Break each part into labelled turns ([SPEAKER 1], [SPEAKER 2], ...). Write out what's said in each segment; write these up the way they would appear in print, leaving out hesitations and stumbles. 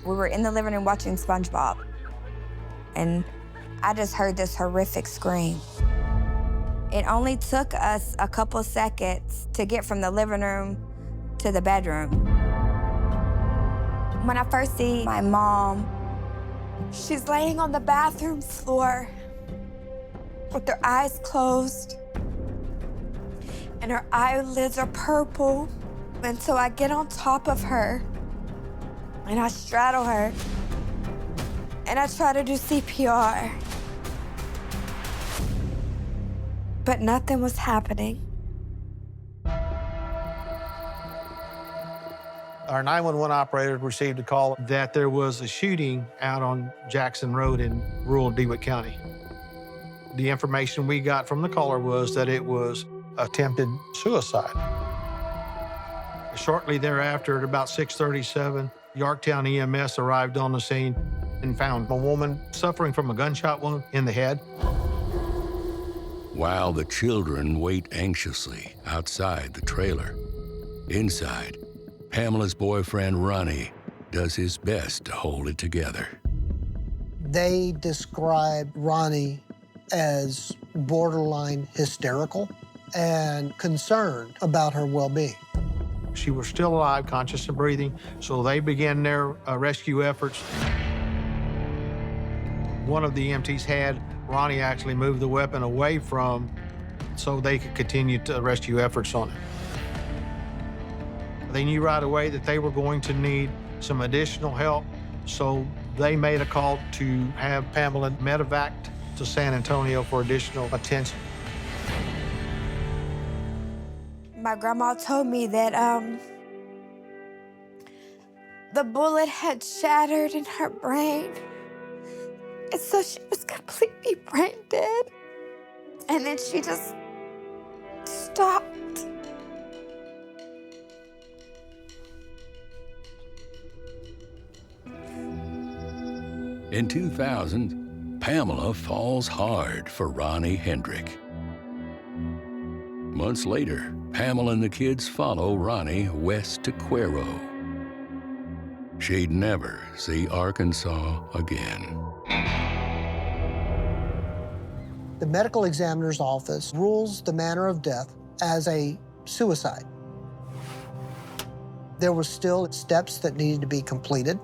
[SPEAKER 1] We were in the living room watching SpongeBob, and I just heard this horrific scream. It only took us a couple seconds to get from the living room to the bedroom. When I first see my mom, she's laying on the bathroom floor with her eyes closed, and her eyelids are purple. And so I get on top of her, and I straddle her, and I try to do CPR. But nothing was happening.
[SPEAKER 2] Our 911 operator received a call that there was a shooting out on Jackson Road in rural DeWitt County. The information we got from the caller was that it was attempted suicide. Shortly thereafter, at about 6:37, Yorktown EMS arrived on the scene and found a woman suffering from a gunshot wound in the head.
[SPEAKER 3] While the children wait anxiously outside the trailer, inside, Pamela's boyfriend, Ronnie, does his best to hold it together.
[SPEAKER 4] They described Ronnie as borderline hysterical and concerned about her well-being.
[SPEAKER 2] She was still alive, conscious and breathing, so they began their rescue efforts. One of the EMTs had Ronnie actually move the weapon away from so they could continue to rescue efforts on it. They knew right away that they were going to need some additional help, so they made a call to have Pamela medevaced to San Antonio for additional attention.
[SPEAKER 1] My grandma told me that the bullet had shattered in her brain, and so she was completely brain dead. And then she just stopped.
[SPEAKER 3] In 2000, Pamela falls hard for Ronnie Hendrick. Months later, Pamela and the kids follow Ronnie west to Cuero. She'd never see Arkansas again.
[SPEAKER 4] The medical examiner's office rules the manner of death as a suicide. There were still steps that needed to be completed.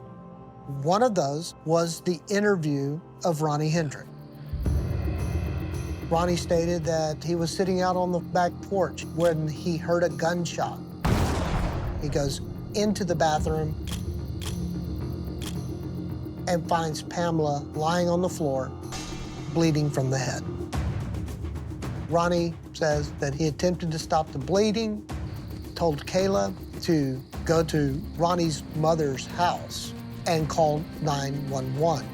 [SPEAKER 4] One of those was the interview of Ronnie Hendrick. Ronnie stated that he was sitting out on the back porch when he heard a gunshot. He goes into the bathroom and finds Pamela lying on the floor, bleeding from the head. Ronnie says that he attempted to stop the bleeding, told Kayla to go to Ronnie's mother's house and called 911.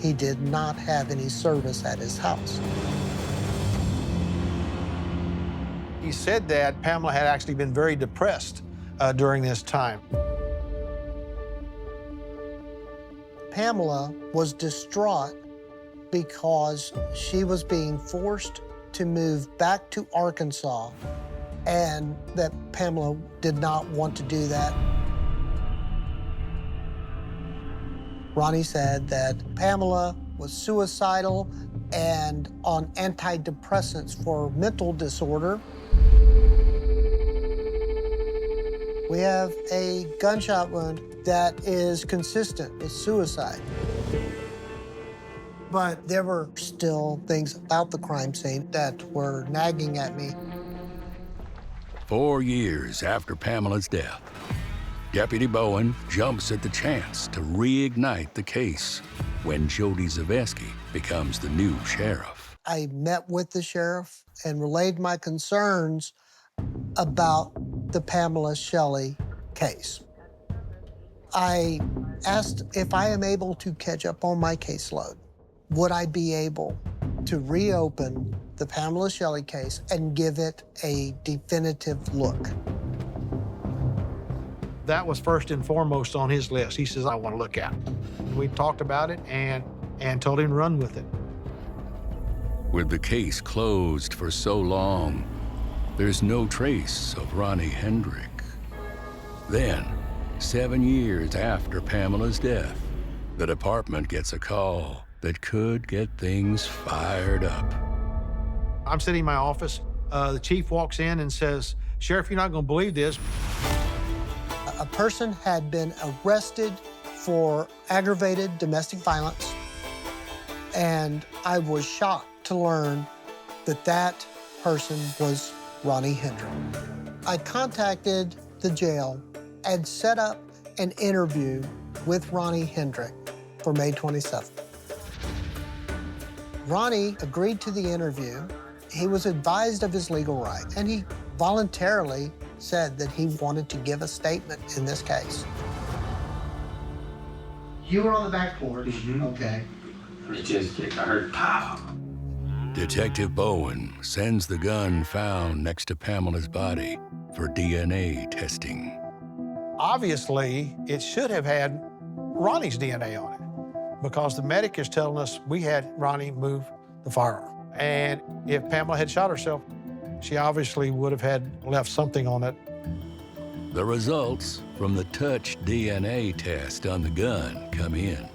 [SPEAKER 4] He did not have any service at his house.
[SPEAKER 2] He said that Pamela had actually been very depressed during this time.
[SPEAKER 4] Pamela was distraught because she was being forced to move back to Arkansas, and that Pamela did not want to do that. Ronnie said that Pamela was suicidal and on antidepressants for mental disorder. We have a gunshot wound that is consistent with suicide. But there were still things about the crime scene that were nagging at me.
[SPEAKER 3] 4 years after Pamela's death, Deputy Bowen jumps at the chance to reignite the case when Jody Zaveski becomes the new sheriff.
[SPEAKER 4] I met with the sheriff and relayed my concerns about the Pamela Shelley case. I asked if I am able to catch up on my caseload. Would I be able to reopen the Pamela Shelley case and give it a definitive look?
[SPEAKER 2] That was first and foremost on his list. He says, I want to look at it. We talked about it and told him to run with it.
[SPEAKER 3] With the case closed for so long, there's no trace of Ronnie Hendrick. Then, 7 years after Pamela's death, the department gets a call that could get things fired up.
[SPEAKER 2] I'm sitting in my office. The chief walks in and says, "Sheriff, you're not going to believe this."
[SPEAKER 4] A person had been arrested for aggravated domestic violence, and I was shocked to learn that that person was Ronnie Hendrick. I contacted the jail and set up an interview with Ronnie Hendrick for May 27th. Ronnie agreed to the interview. He was advised of his legal rights, and he voluntarily said that he wanted to give a statement in this case. You were on the back porch, okay.
[SPEAKER 5] It just, I heard pop.
[SPEAKER 3] Detective Bowen sends the gun found next to Pamela's body for DNA testing.
[SPEAKER 2] Obviously, it should have had Ronnie's DNA on it because the medic is telling us we had Ronnie move the firearm. And if Pamela had shot herself, she obviously would have had left something on it.
[SPEAKER 3] The results from the touch DNA test on the gun come in.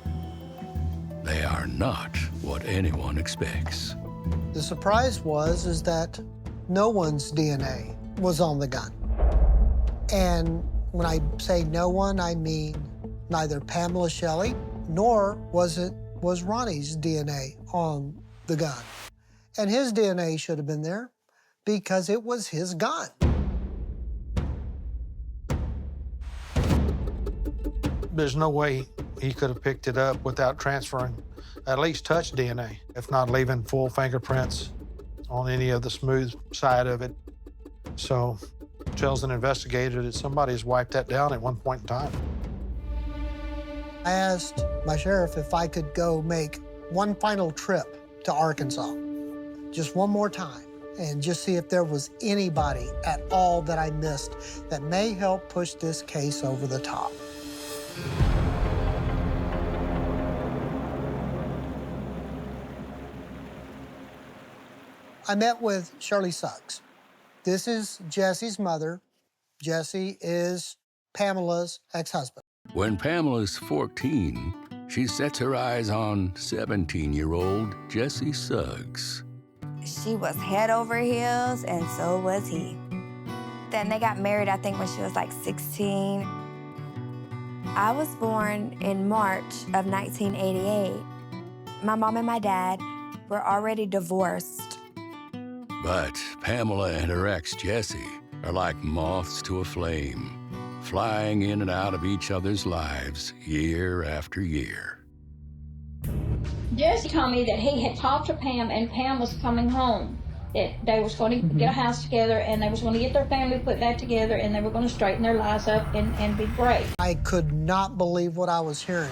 [SPEAKER 3] They are not what anyone expects.
[SPEAKER 4] The surprise is that no one's DNA was on the gun. And when I say no one, I mean neither Pamela Shelley nor was Ronnie's DNA on the gun. And his DNA should have been there because it was his gun.
[SPEAKER 2] There's no way he could have picked it up without transferring at least touch DNA, if not leaving full fingerprints on any of the smooth side of it. So tells an investigator that somebody has wiped that down at one point in time.
[SPEAKER 4] I asked my sheriff if I could go make one final trip to Arkansas, just one more time, and just see if there was anybody at all that I missed that may help push this case over the top. I met with Shirley Suggs. This is Jesse's mother. Jesse is Pamela's ex-husband.
[SPEAKER 3] When Pamela's 14, she sets her eyes on 17-year-old Jesse Suggs.
[SPEAKER 1] She was head over heels, and so was he. Then they got married, I think, when she was like 16. I was born in March of 1988. My mom and my dad were already divorced.
[SPEAKER 3] But Pamela and her ex, Jesse, are like moths to a flame, flying in and out of each other's lives year after year.
[SPEAKER 6] Jesse told me that he had talked to Pam and Pam was coming home, that they was going to get a house together and they was going to get their family put back together and they were going to straighten their lives up and be great.
[SPEAKER 4] I could not believe what I was hearing.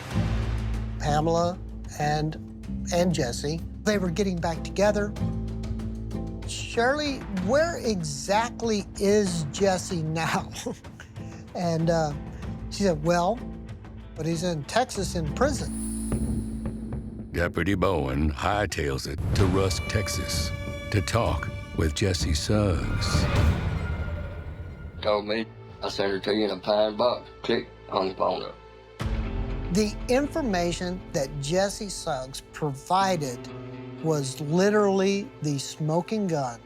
[SPEAKER 4] Pamela and Jesse, they were getting back together. Shirley, where exactly is Jesse now? And she said, well, but he's in Texas in prison.
[SPEAKER 3] Deputy Bowen hightails it to Rusk, Texas, to talk with Jesse Suggs.
[SPEAKER 7] Told me, I sent her to you in a pine box. Click, hung the phone up.
[SPEAKER 4] The information that Jesse Suggs provided was literally the smoking gun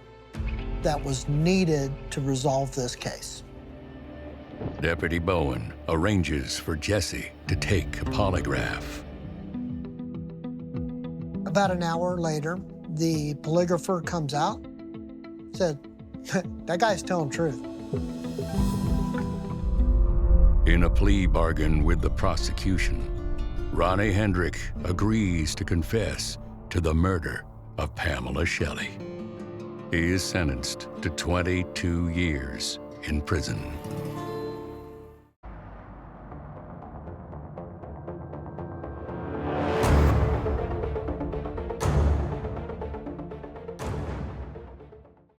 [SPEAKER 4] that was needed to resolve this case.
[SPEAKER 3] Deputy Bowen arranges for Jesse to take a polygraph.
[SPEAKER 4] About an hour later, the polygrapher comes out, said, that guy's telling the truth.
[SPEAKER 3] In a plea bargain with the prosecution, Ronnie Hendrick agrees to confess to the murder of Pamela Shelley. He is sentenced to 22 years in prison.